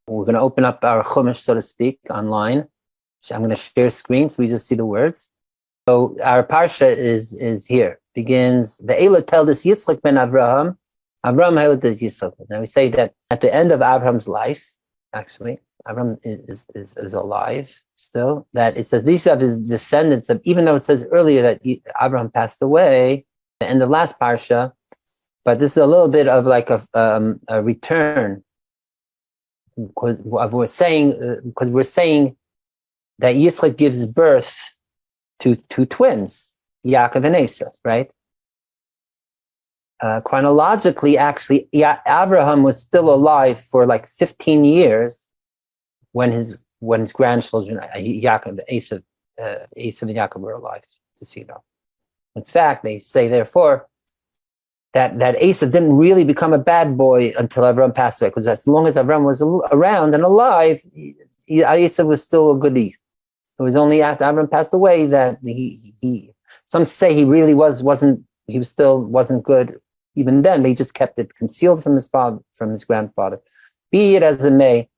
We're going to open up our Chumash, so to speak, online. So I'm going to share screen so we just see the words. So our Parsha is here. Begins, Ve'ela told us Yitzchak ben Avraham. Avraham held the Yitzchak. Now we say that at the end of Avraham's life, actually, Avraham is alive still. That it says these are his descendants of, even though it says earlier that Avraham passed away at the end of last Parsha, but this is a little bit of like a return. Because we're saying that Yitzchak gives birth to twins, Yaakov and Esav, right? Chronologically, actually, Abraham was still alive for like 15 years when his grandchildren, Yaakov, Esav and Yaakov were alive. Just so you know. In fact, they say therefore that Esav didn't really become a bad boy until Abraham passed away, because as long as Abraham was around and alive, Esav was still a goodie. It was only after Abraham passed away that he some say he really wasn't good even then, but he just kept it concealed from his father, from his grandfather. Be it as it may,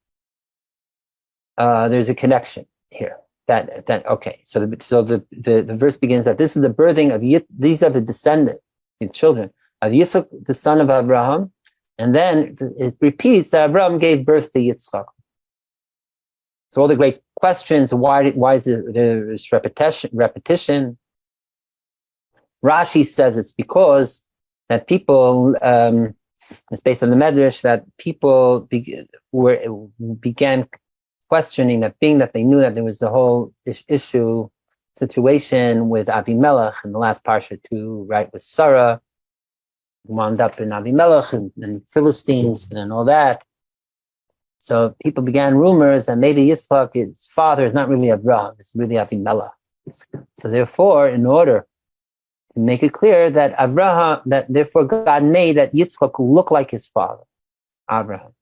there's a connection here. Okay. So the verse begins that this is the birthing of these are the descendant, the children of Yitzchak, the son of Abraham, and then it repeats that Abraham gave birth to Yitzchak. So all the great questions, why is there this repetition? Rashi says it's because that people, it's based on the Medrash, that people began questioning that, being that they knew that there was the whole situation with Avimelech in the last Parsha too, right, with Sarah, wound up in Avimelech and Philistines and all that. So people began rumors that maybe Yitzchak, his father, is not really Abraham, it's really Avimelech. So therefore, in order to make it clear that therefore God made that Yitzchak look like his father, Abraham.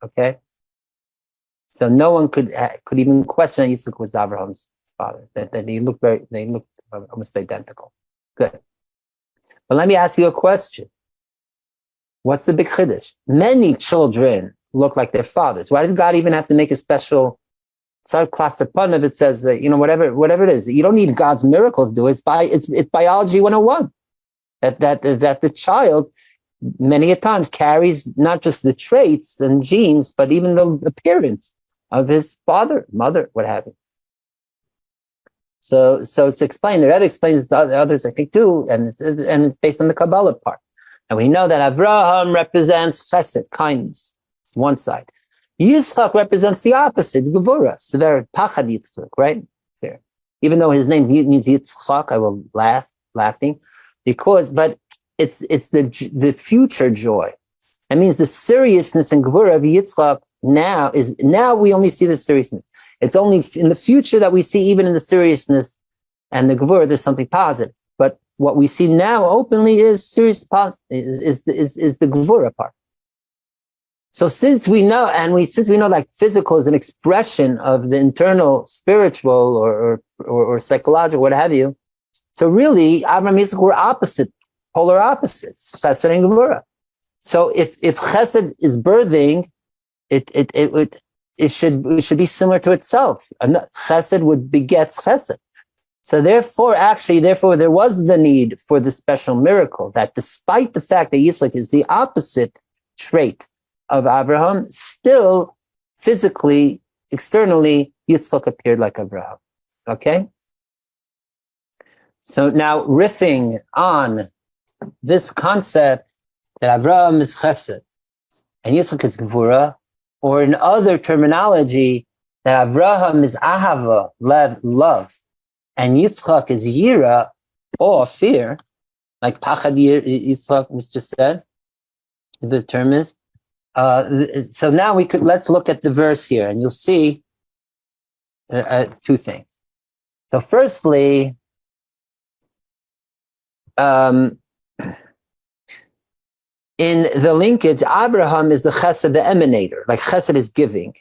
Okay? So no one could even question that Yitzchak was Abraham's father, that they looked almost identical. Good. But let me ask you a question. What's the big chiddush? Many children look like their fathers. Why did God even have to make a special cluster pun if it says that, whatever it is? You don't need God's miracle to do it. It's biology 101. That the child many a times carries not just the traits and genes, but even the appearance of his father, mother, what have you. So it's explained. The Rebbe explains to others, I think, too, and it's based on the Kabbalah part. And we know that Avraham represents chesed, kindness. It's one side. Yitzchak represents the opposite, Gevurah, severe, Pachad Yitzchak, right? Fair. Even though his name means Yitzchak, I will laughing, but it's the future joy. That means the seriousness and Gevurah of Yitzchak now we only see the seriousness. It's only in the future that we see, even in the seriousness and the Gevurah, there's something positive. But what we see now openly is serious, is the Gevurah part. So since we know like physical is an expression of the internal spiritual or psychological, what have you, so really Avraham and Yitzchak were polar opposites, Chesed and Gevurah. So if Chesed is birthing, it should be similar to itself. Chesed would beget Chesed. So therefore, there was the need for the special miracle that despite the fact that Yitzchak is the opposite trait of Abraham, still physically, externally, Yitzchak appeared like Abraham. Okay? So now riffing on this concept that Abraham is Chesed and Yitzchak is Gevurah, or in other terminology, that Abraham is Ahava, love, and Yitzchak is Yira, or fear, like Pachad Yitzchak was just said, the term is. So now let's look at the verse here, and you'll see two things. So firstly, in the linkage, Abraham is the Chesed, the emanator, like Chesed is giving.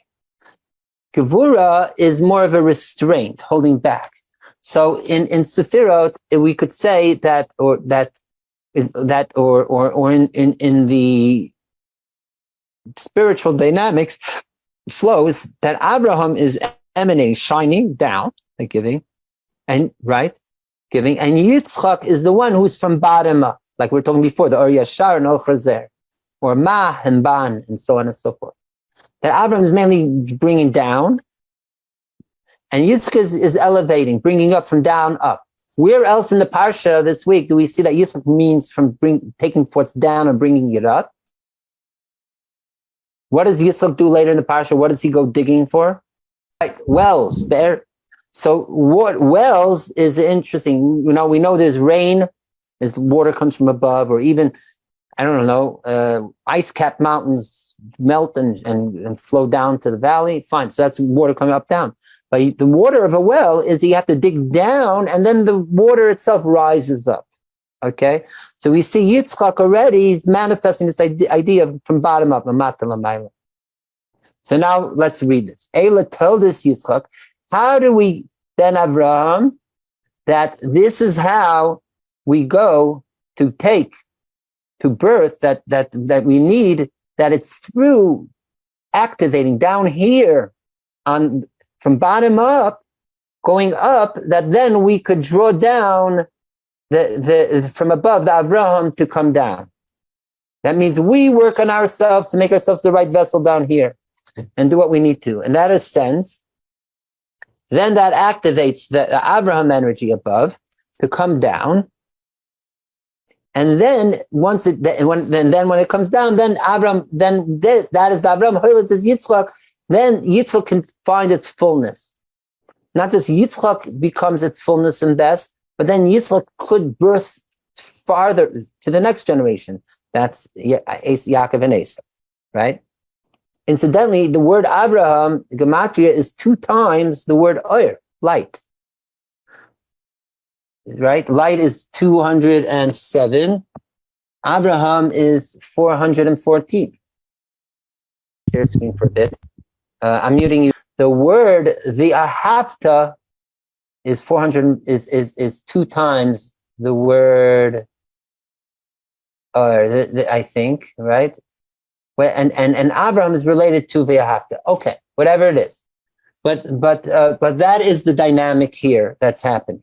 Gevurah is more of a restraint, holding back. So in Sefirot, we could say that in the spiritual dynamics, flows that Abraham is emanating, shining down, like giving, and giving, and Yitzchak is the one who's from bottom up, like we were talking before, the Or Yashar and Or Chazer, or Ma and Ban, and so on and so forth. That Abraham is mainly bringing down, and Yitzchak is elevating, bringing up from down up. Where else in the Parsha this week do we see that Yitzchak means from taking what's down and bringing it up? What does Yitzchak do later in the Parsha? What does he go digging for? Right, wells. So what wells is interesting. We know there's rain, as water comes from above, or even, I don't know, ice-capped mountains melt and flow down to the valley. Fine, so that's water coming up, down. But the water of a well is you have to dig down, and then the water itself rises up. Okay, so we see Yitzchak already manifesting this idea of from bottom up, Mata Lamayla. So now let's read this. Eila told us Yitzchak, how do we then Avraham, that this is how we go to take to birth that we need, that it's through activating down here on from bottom up, going up, that then we could draw down the from above the Avraham to come down. That means we work on ourselves to make ourselves the right vessel down here and do what we need to. And that is sense. Then that activates the Abraham energy above to come down. And then when it comes down, then Abraham, that is the Abraham Hoylet is Yitzchak. Then Yitzchak can find its fullness. Not just Yitzchak becomes its fullness and best, but then Yitzchak could birth farther to the next generation. That's Yaakov and Esau, right? Incidentally, the word Abraham, gematria, is 2 times the word Oyer, light. Right? Light is 207. Abraham is 414. Share screen for a bit. I'm muting you. The word the ahapta is 400 is 2 times the word I think, right? And Abraham is related to the ahapta. Okay, whatever it is. But that is the dynamic here that's happening.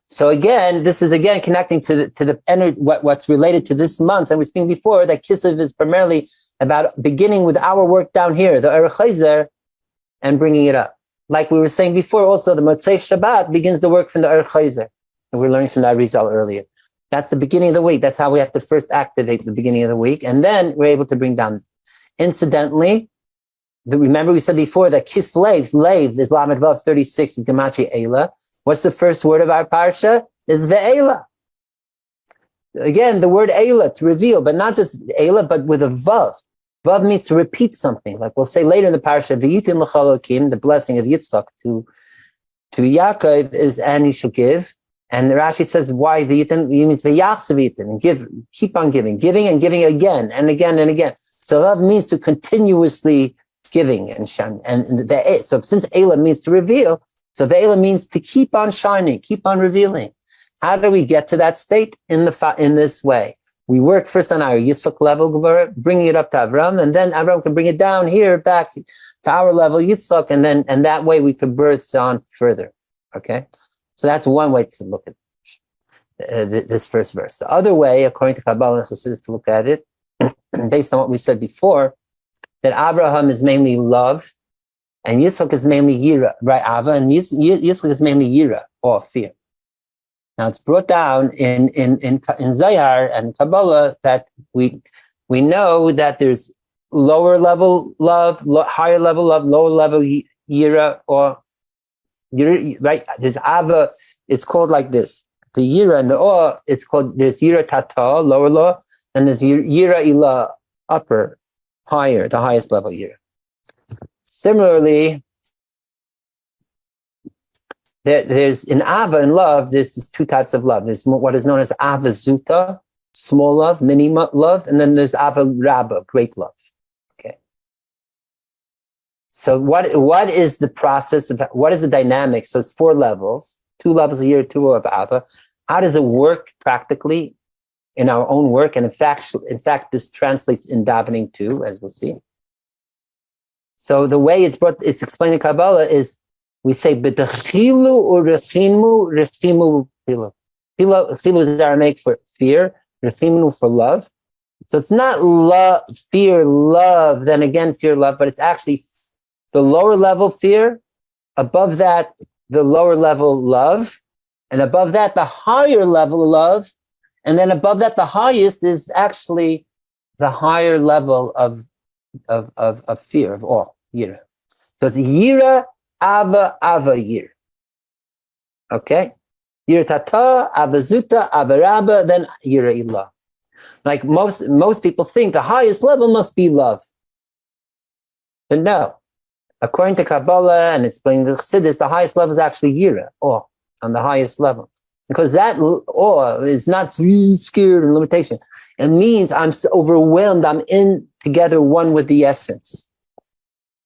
So again, this is again connecting to the energy, what's related to this month. And we were speaking before that Kislev is primarily about beginning with our work down here, the Or Chazer, and bringing it up. Like we were saying before, also the Motzei Shabbat begins the work from the Or Chazer. And we're learning from that result earlier. That's the beginning of the week. That's how we have to first activate the beginning of the week. And then we're able to bring down. Incidentally, remember we said before that Kislev, Lev is Lamed Vav 36, is Gematria Eila. What's the first word of our parsha? Is ve'ela. Again, the word Eila, to reveal, but not just Eila, but with a Vav. Vav means to repeat something. Like we'll say later in the parsha, V'yitin l'chalokim, the blessing of Yitzchak to Yaakov is, and he shall give. And Rashi says, why V'yitin? He means V'yachse V'yitin, and give, keep on giving and giving again and again and again. So Vav means to continuously giving and shine. So since Eila means to reveal, so Ve'ela means to keep on shining, keep on revealing. How do we get to that state? In this way. We work first on our Yitzchak level, bringing it up to Avram, and then Avram can bring it down here back to our level, Yitzchak, and that way we could birth on further. Okay? So that's one way to look at this first verse. The other way, according to Kabbalah and Chassidus, to look at it, based on what we said before, that Abraham is mainly love, and Yitzchak is mainly Yira, right? Ava, and Yitzchak is mainly Yira, or fear. Now it's brought down in Zayar and Kabbalah that we know that there's lower level love, higher level love, lower level Yira, or Yira, right? There's Ava, it's called like this. The Yira and the Or, it's called, there's Yira Tata, lower law, and there's Yira Ilah, upper, higher, the highest level Yira. Similarly, there's in Ava and love, there's 2 types of love. There's what is known as Ava Zuta, small love, mini love, and then there's Ava Rabba, great love. Okay. So what is the process of, what is the dynamic? So it's 4 levels, 2 levels a year, 2 of Ava. How does it work practically in our own work? And in fact, this translates in davening too, as we'll see. So the way it's explained in Kabbalah is we say b'dechilu u'rechimu rechimu chilu. Chilu is Aramaic for fear, rechimu for love. So it's not love, fear, love, then again fear, love, but it's actually the lower level fear, above that the lower level love, and above that the higher level love, and then above that the highest is actually the higher level of fear, of awe, yira. So it's yira, ava, yira. Okay? Yira tata, ava zuta, ava rabba, then yira ilah. Like most people think the highest level must be love. But no. According to Kabbalah and explaining the Chassidus, the highest level is actually yira, awe, on the highest level. Because that awe is not scared and limitation. It means I'm overwhelmed, I'm in together one with the essence.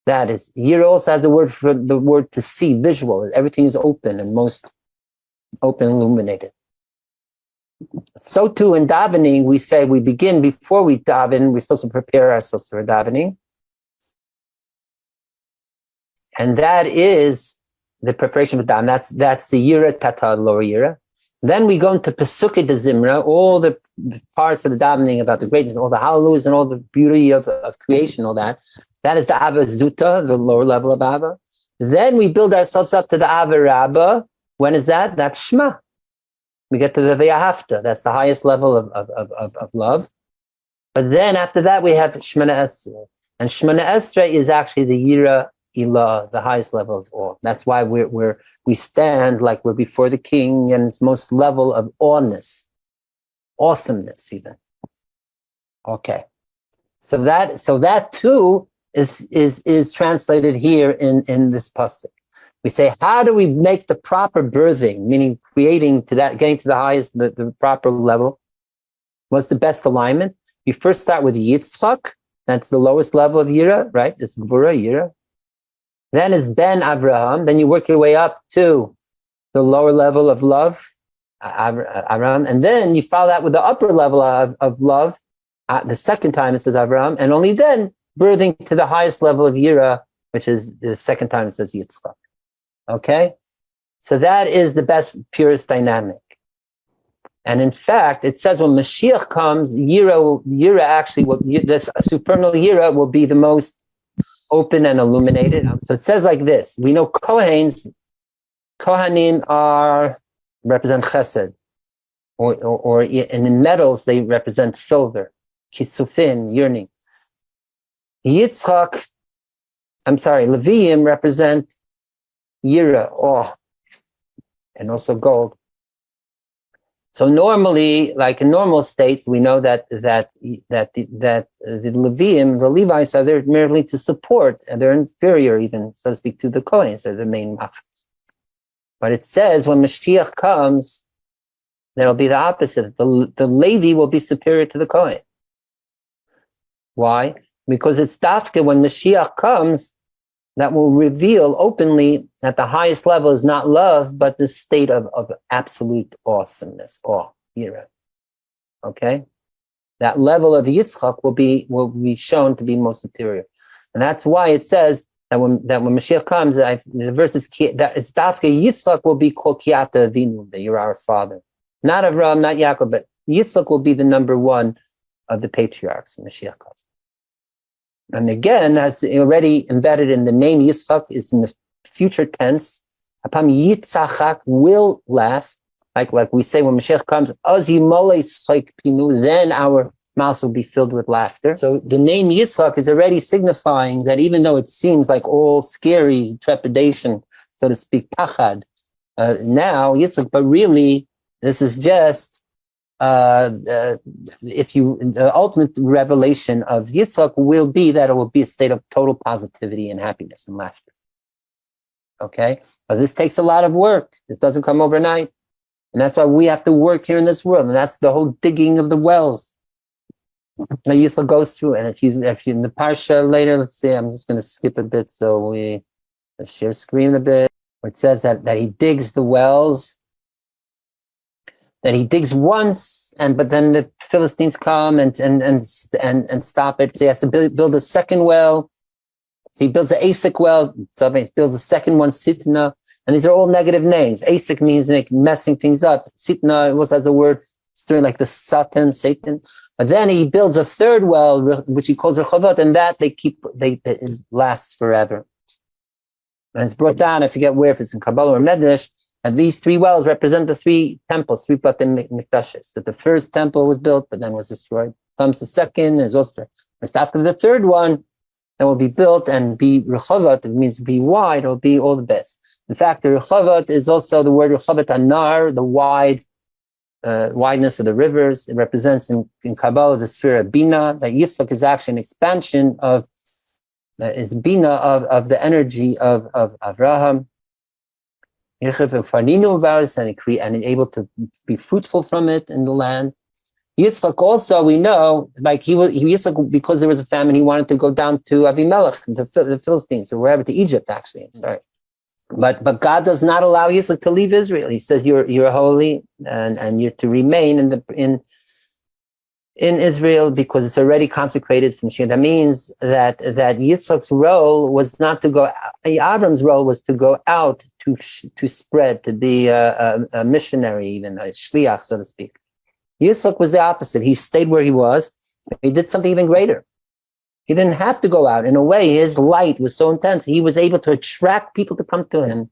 That is, yira also has the word to see, visual. Everything is open and most open, illuminated. So too in davening, we say we begin before we daven, we're supposed to prepare ourselves for davening. And that is the preparation for daven. That's the yira tata, lower yira. Then we go into Pesukei de Zimra, all the parts of the davening about the greatness, all the hallelujahs and all the beauty of creation, all that. That is the Ava Zuta, the lower level of Ava. Then we build ourselves up to the Ava Rabba. When is that? That's Shema. We get to the V'ahavta. That's the highest level of love. But then after that, we have Shemana Esrei. And Shemana Esrei is actually the Yira Ilah, the highest level of awe. That's why we stand like we're before the king and its most level of awness, awesomeness even. Okay. So that too is translated here in this pasuk. We say, how do we make the proper birthing, meaning getting to the highest, the proper level? What's the best alignment? You first start with Yitzchak. That's the lowest level of Yira, right? It's Gvura, Yira. Then it's Ben Avraham. Then you work your way up to the lower level of love, Avraham. And then you follow that with the upper level of love. The second time it says Avraham. And only then birthing to the highest level of Yira, which is the second time it says Yitzchak. Okay? So that is the best, purest dynamic. And in fact, it says when Mashiach comes, Yira actually, this supernal Yira will be the most open and illuminated. So it says like this. We know Kohanim represent Chesed, or and in metals they represent silver, Kisufin, yearning. Leviim represent Yira, awe, and also gold. So normally, like in normal states, we know that the Leviim, the Levites, are there merely to support, and they're inferior, even so to speak, to the Kohanim, so the main machas. But it says when Mashiach comes, there'll be the opposite. The Levi will be superior to the Kohen. Why? Because it's dafka when Mashiach comes that will reveal openly that the highest level is not love, but the state of absolute awesomeness, awe, yira. Okay? That level of Yitzchak will be shown to be most superior. And that's why it says that when Mashiach comes, the verse is that it's dafka Yitzchak will be called Kiata Avinu, that you're our father. Not Avraham, not Yaakov, but Yitzchak will be the number one of the patriarchs when Mashiach comes. And again, that's already embedded in the name Yitzchak, is in the future tense. Apam Yitzchak will laugh, like we say when Mashiach comes, then our mouths will be filled with laughter. So the name Yitzchak is already signifying that even though it seems like all scary trepidation, so to speak, pachad, now Yitzchak, but really this is just the ultimate revelation of Yitzchak will be that it will be a state of total positivity and happiness and laughter. Okay? But this takes a lot of work. This doesn't come overnight. And that's why we have to work here in this world. And that's the whole digging of the wells that Yitzchak goes through. And if you in the Parsha later, let's see, I'm just going to skip a bit so let's share screen a bit. Where it says that he digs the wells. That he digs once, but then the Philistines come and stop it. So he has to build a second well. he builds an Asik well, so he builds a second one, Sitna, and these are all negative names. Asik means messing things up. Sitna was as a word, stirring like the Satan. But then he builds a third well, which he calls Rechavot, and that it lasts forever. And it's brought down, I forget where, if it's in Kabbalah or Medrash, and these three wells represent the three temples, three Batim Mikdashes. That the first temple was built, but then was destroyed. Comes the second, is also after the third one, that will be built and be Rechavat, it means be wide, or be all the best. In fact, the Rechavat is also the word Rechavat Anar, the wideness of the rivers. It represents in Kabbalah the sphere of Bina, that Yitzchak is actually an expansion of Bina of the energy of Avraham. And able to be fruitful from it in the land. Yitzchak also, we know, like Yitzchak, because there was a famine, he wanted to go down to Avimelech, the Philistines, or wherever, to Egypt, actually. I'm sorry. But God does not allow Yitzchak to leave Israel. He says, you're holy, and you're to remain in Israel because it's already consecrated from Shia. That means that Yitzchak's role was not to go, Avram's role was to go out to spread, to be a missionary, even a shliach, so to speak. Yitzchak was the opposite. He stayed where he was. He did something even greater. He didn't have to go out. In a way, his light was so intense. He was able to attract people to come to him.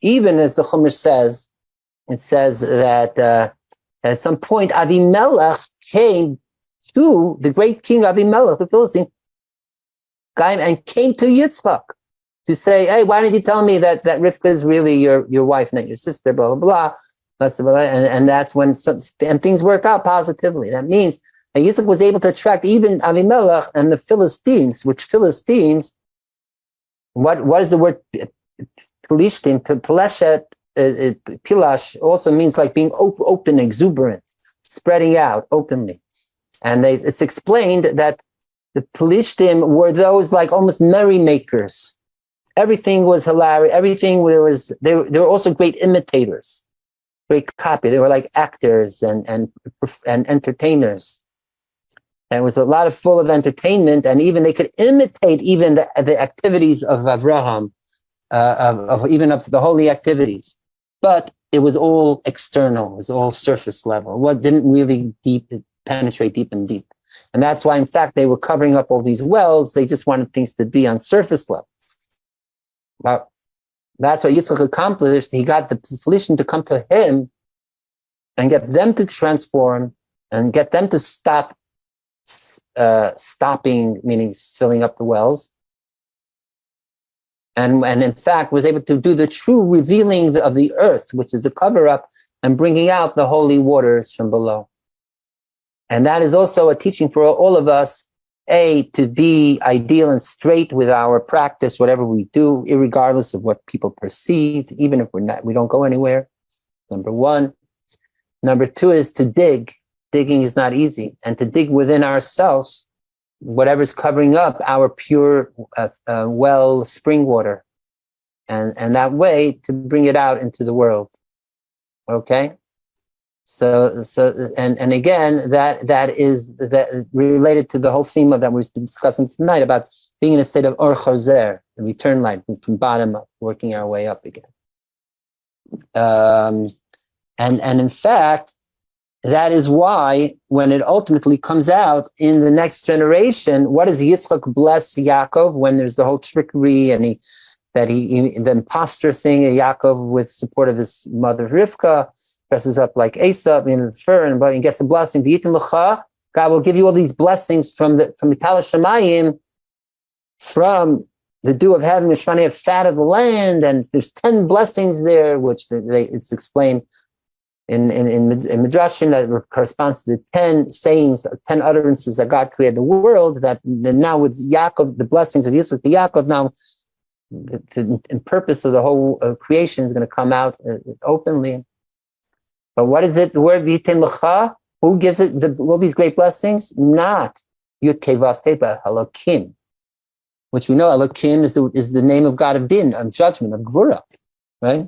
Even as the Chumash says, it says that at some point, Avimelech came to the great king Avimelech, the Philistine, and came to Yitzchak to say, hey, why didn't you tell me that Rivka is really your wife, not your sister, blah, blah, blah. And that's when and things work out positively. That means that Yitzchak was able to attract even Avimelech and the Philistines, which Philistines, what is the word Philistine? Peleshet, Pilash also means like being open, exuberant, spreading out openly. And it's explained that the Pelishtim were those like almost merrymakers. Everything was hilarious. They were also great imitators. Great copy. They were like actors and entertainers. And it was a lot of full of entertainment, and even they could imitate even the activities of Avraham, of the holy activities. But it was all external. It was all surface level. What didn't really penetrate deep. And that's why, in fact, they were covering up all these wells. They just wanted things to be on surface level. But that's what Yitzchak accomplished. He got the Philistines to come to him and get them to transform and get them to stopping, meaning filling up the wells. And in fact, was able to do the true revealing of the earth, which is the cover-up, and bringing out the holy waters from below. And that is also a teaching for all of us, to be ideal and straight with our practice, whatever we do, irregardless of what people perceive, even if we don't go anywhere. Number one. Number two is to dig. Digging is not easy. And to dig within ourselves, whatever's covering up our pure well spring water. And that way to bring it out into the world. Okay? So again, that is related to the whole theme of that we're discussing tonight about being in a state of or chazer, the return light from bottom up, working our way up again. And in fact, that is why when it ultimately comes out in the next generation, what does Yitzchak bless Yaakov when there's the whole trickery and the imposter thing, Yaakov with support of his mother Rivka, dresses up like Esau in the fur and he gets the blessing. God will give you all these blessings from Mitala Shemayim, from the dew of heaven, the Shmani of fat of the land, and there's 10 blessings there, which it's explained in Midrashim that corresponds to the 10 sayings, 10 utterances that God created the world. That now with Yaakov, the blessings of Yitzchak to Yaakov, now the purpose of the whole creation is going to come out openly. But what is it? The word V'yitin L'cha? Who gives it all these great blessings? Not Yud Kei Vav Kei, but Elokim, which we know Elokim is the name of God of Din, of judgment, of Gvura, right?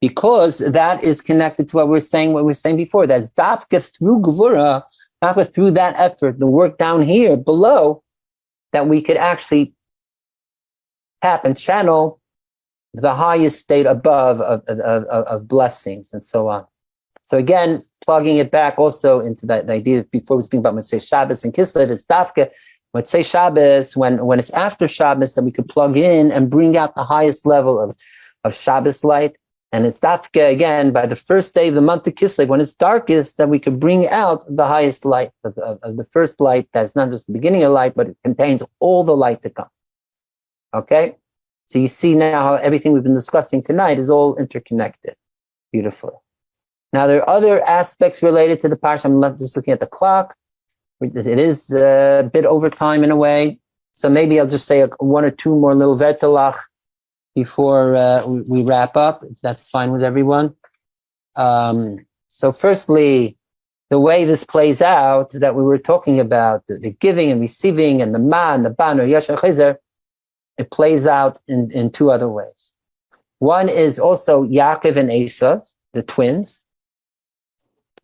Because that is connected to what we were saying before. That's Dafka through Gvura, Dafka through that effort, the work down here below, that we could actually tap and channel the highest state above of blessings and so on. So again, plugging it back also into the idea before we speak about Motzei Shabbos and Kislev, it's dafka Motzei Shabbos when it's after Shabbos that we could plug in and bring out the highest level of Shabbos light. And it's dafka again by the first day of the month of Kislev when it's darkest that we could bring out the highest light of the first light. That's not just the beginning of light, but it contains all the light to come. Okay, so you see now how everything we've been discussing tonight is all interconnected. Beautifully. Now, there are other aspects related to the parsha. I'm just looking at the clock. It is a bit over time in a way. So maybe I'll just say one or two more little vertelach before we wrap up, if that's fine with everyone. So firstly, the way this plays out that we were talking about, the giving and receiving and the ma and the ban or yashar chizer, it plays out in two other ways. One is also Yaakov and Esav, the twins.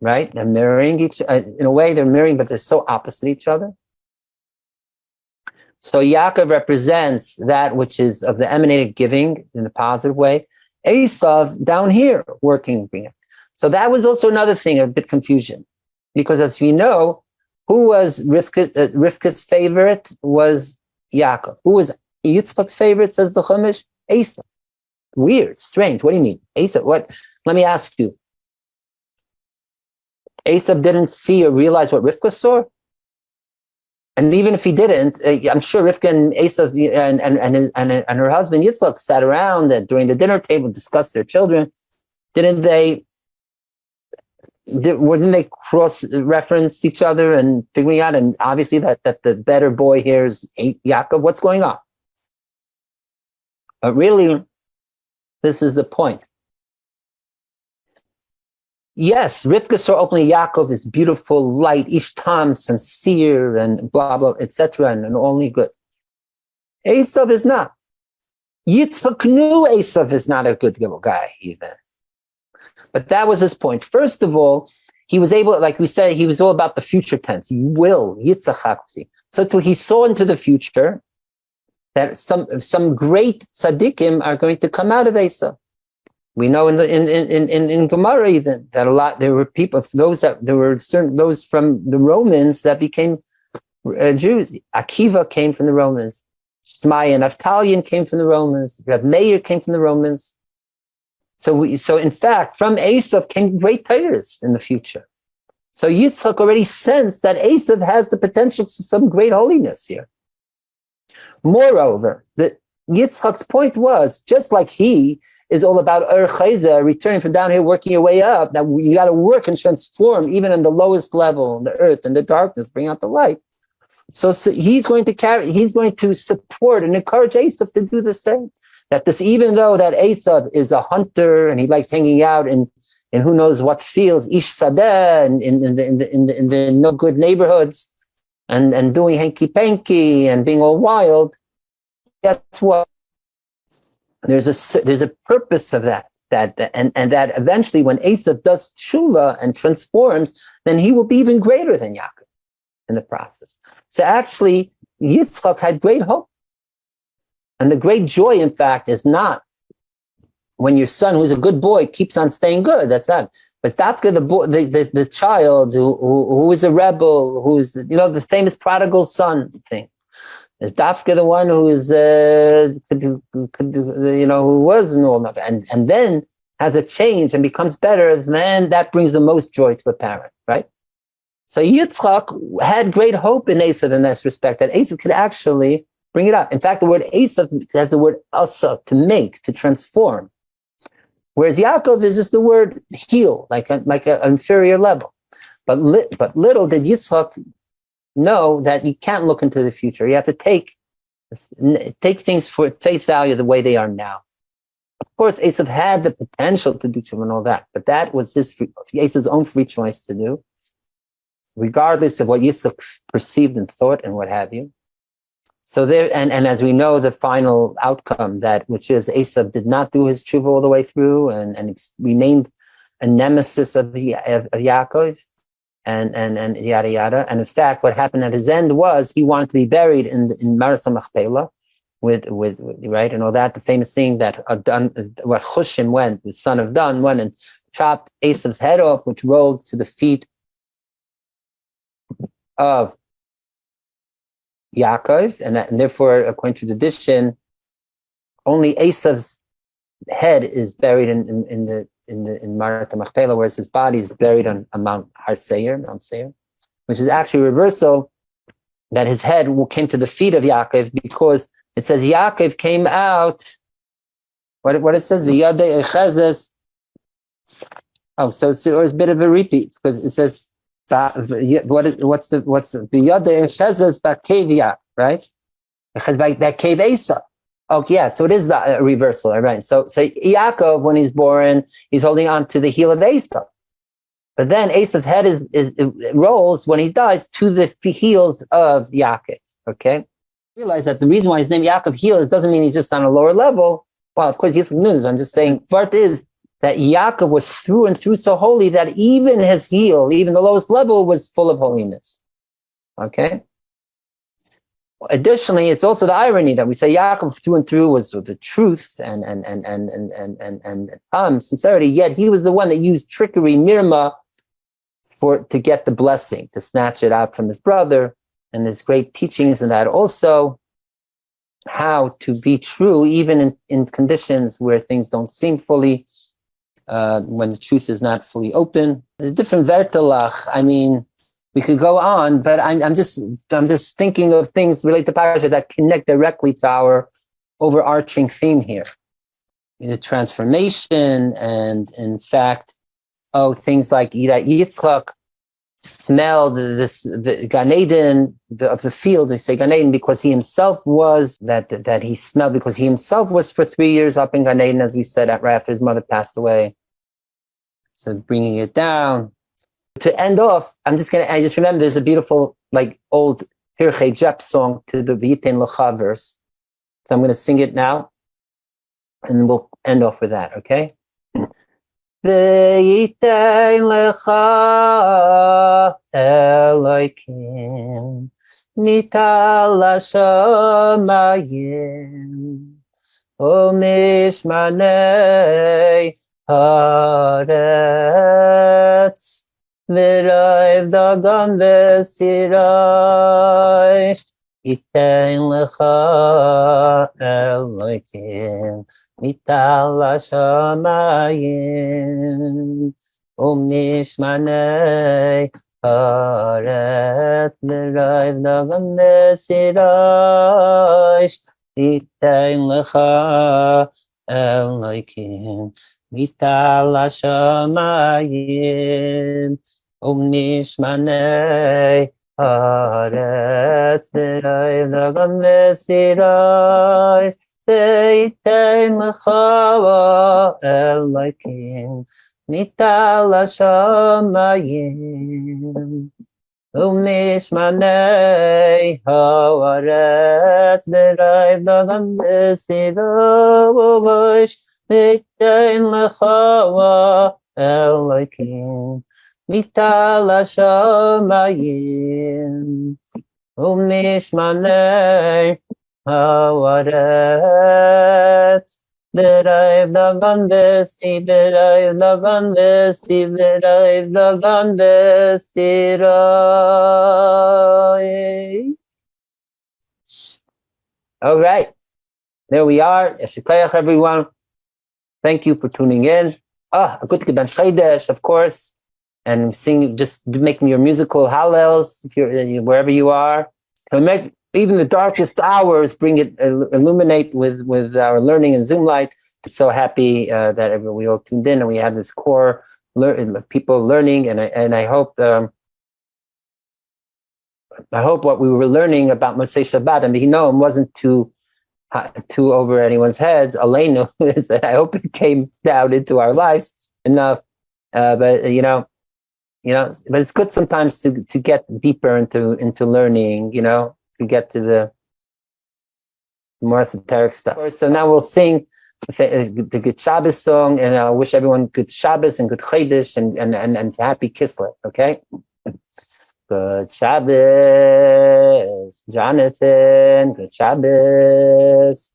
Right? They're mirroring in a way they're mirroring, but they're so opposite each other. So Yaakov represents that which is of the emanated giving in a positive way. Esav down here working. So that was also another thing, a bit confusion. Because as we know, who was Rivka's favorite was Yaakov. Who was Yitzchak's favorite, says the Chumash? Esav. Weird, strange. What do you mean? Esav, what? Let me ask you. Esav didn't see or realize what Rivka saw? And even if he didn't, I'm sure Rivka and Esav and her husband Yitzchak sat around and during the dinner table discussed their children. Wouldn't they cross-reference each other and figuring out, and obviously that the better boy here is Yaakov, what's going on? But really, this is the point. Yes, Rivka saw openly Yaakov is beautiful, light, ishtam, sincere, and blah, blah, etc., and only good. Esav is not. Yitzchak knew Esav is not a good guy, even. But that was his point. First of all, he was able, like we said, he was all about the future tense. He will, Yitzchak. So he saw into the future that some great tzaddikim are going to come out of Esav. We know in Gemara even that there were people, those from the Romans that became Jews. Akiva came from the Romans. Shmai and Naftalion came from the Romans. Reb Meir came from the Romans. So in fact, from Esav came great Torahs in the future. So Yitzchak already sensed that Esav has the potential to some great holiness here. Moreover, Yitzchak's point was, just like he is all about Chayda, returning from down here, working your way up, that you got to work and transform even in the lowest level, the earth and the darkness, bring out the light. So he's going to support and encourage Esav to do the same. That even though that Esav is a hunter and he likes hanging out in who knows what fields, Ish Sadeh, in the no good neighborhoods, and doing hanky panky and being all wild. Guess what? There's a purpose of that that eventually when Esav does tshuva and transforms, then he will be even greater than Yaakov in the process. So actually, Yitzchak had great hope. And the great joy, in fact, is not when your son, who's a good boy, keeps on staying good. That's not. But it's after the child who is a rebel, who's, the famous prodigal son thing. It's Dafka, the one who is, who was and all that, and then has a change and becomes better. Man, that brings the most joy to a parent, right? So Yitzchak had great hope in Esav in this respect, that Esav could actually bring it up. In fact, the word Esav has the word asa, to make, to transform. Whereas Yaakov is just the word heal, like an inferior level. But little did Yitzchak know that you can't look into the future. You have to take things for face value the way they are now. Of course, Esav had the potential to do tshuva and all that, but that was Esav's own free choice to do, regardless of what Yitzchak perceived and thought and what have you. So there, and as we know, the final outcome, which is Esav did not do his tshuva all the way through and remained a nemesis of Yaakov. and yada yada. And in fact, what happened at his end was he wanted to be buried in Parshat Machpelah with right and all that. The famous thing that what Chushim went, the son of Dan, went and chopped Esav's head off, which rolled to the feet of Yaakov, and therefore, according to tradition, only Esav's head is buried in Parshat Machpelah, whereas his body is buried on Mount Seir, which is actually reversal, that his head came to the feet of Yaakov, because it says Yaakov came out. What it says, V'yadei echezes. Oh, so it's a bit of a repeat, because it says what's the V'yadei echezes ba'kev, right? Because by that cave Esau. Oh, yeah, so it is the reversal, right? So Yaakov, when he's born, he's holding on to the heel of Esau. But then Esau's head it rolls when he dies to the heels of Yaakov, okay? Realize that the reason why his name Yaakov heels doesn't mean he's just on a lower level. Well, of course, he's news. I'm just saying, part is that Yaakov was through and through so holy that even his heel, even the lowest level, was full of holiness, okay? Additionally, it's also the irony that we say Yaakov through and through was the truth and sincerity, yet he was the one that used trickery, mirma, to get the blessing, to snatch it out from his brother. And there's great teachings in that also, how to be true even in conditions where things don't seem fully, when the truth is not fully open. There's different vertelach. I mean, we could go on, but I'm just thinking of things related to Parsha that connect directly to our overarching theme here. The transformation, and in fact, things like Yitzchak smelled the Gan Eden of the field. We say Gan Eden because he himself was that he smelled, because he himself was for 3 years up in Gan Eden, as we said, right after his mother passed away. So bringing it down. To end off, I just remember there's a beautiful, old Pirchei Jep song to the V'yitein Lecha verse. So I'm going to sing it now, and we'll end off with that, okay? V'yitein Lecha Elokim mital hashamayim u'mishmanei haaretz V'raiv dagan v'siraish Itein lecha Elokim mital hashamayim u'mishmanei haaretz V'raiv dagan v'siraish Itein lecha Elokim mital hashamayim Nishmanei haaretz v'raiv dagan v'siraish V'yitein lecha Elokim mital hashamayim Nishmanei haaretz v'raiv dagan v'siraish V'yitein lecha Elokim mital hashamayim u'mishmanei haaretz v'raiv dagan v'siraish. All right, there we are. Yeshikayach, everyone. Thank you for tuning in. A good Ben Chodesh, of course. And sing, just making your musical hallels if you're wherever you are. And make even the darkest hours, bring it, illuminate with our learning and Zoom light. I'm so happy that we all tuned in, and we have this core people learning. And I hope what we were learning about Motzei Shabbat and Noam wasn't too over anyone's heads. Aleinu, I hope it came down into our lives enough. But but it's good sometimes to get deeper into learning, to get to the more esoteric stuff. So now we'll sing the Good Shabbos song, and I wish everyone good Shabbos and good Chodesh and happy Kislev, okay? Good Shabbos, Jonathan. Good Shabbos.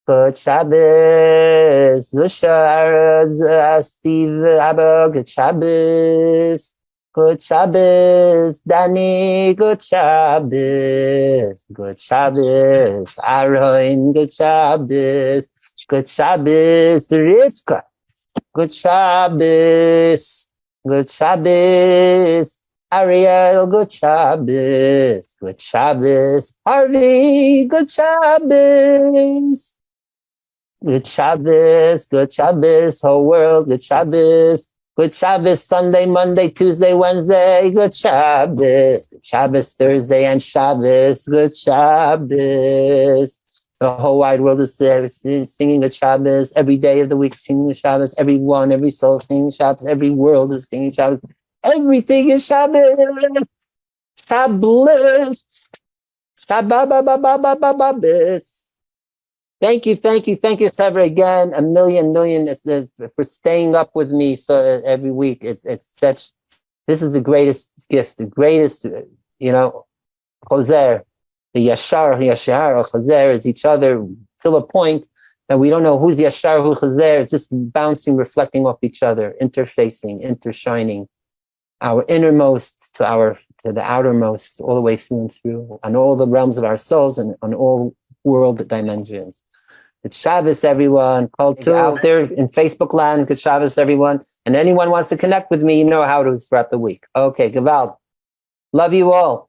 Good Shabbos, Zusha, Steve, Abba. Good Shabbos. Good Shabbos, Danny. Good Shabbos. Good Shabbos, Aaron. Good Shabbos. Good Shabbos, Rivka. Good Shabbos. Good Shabbos, Ariel. Good Shabbos. Good Shabbos, Harvey. Good Shabbos. Good Shabbos, whole world. Good Shabbos. Good Shabbos, Sunday, Monday, Tuesday, Wednesday. Good Shabbos. Good Shabbos, Thursday and Shabbos. Good Shabbos. The whole wide world is singing Good Shabbos. Every day of the week singing Shabbos. Everyone, every soul singing Shabbos. Every world is singing Shabbos. Everything is Shabbos. Shabbos. Shabbos. Thank you, Trevor, again. A million for staying up with me every week. It's such. This is the greatest gift, the greatest. Choser, the Yashar, Choser is each other till a point that we don't know who's Yashar, who's Choser. It's just bouncing, reflecting off each other, interfacing, intershining, our innermost to the outermost, all the way through and through, on all the realms of our souls and on all world dimensions. Good Shabbos, everyone. Call to out there in Facebook land. Good Shabbos, everyone. And anyone wants to connect with me, you know how to throughout the week. Okay, Gewalt. Love you all.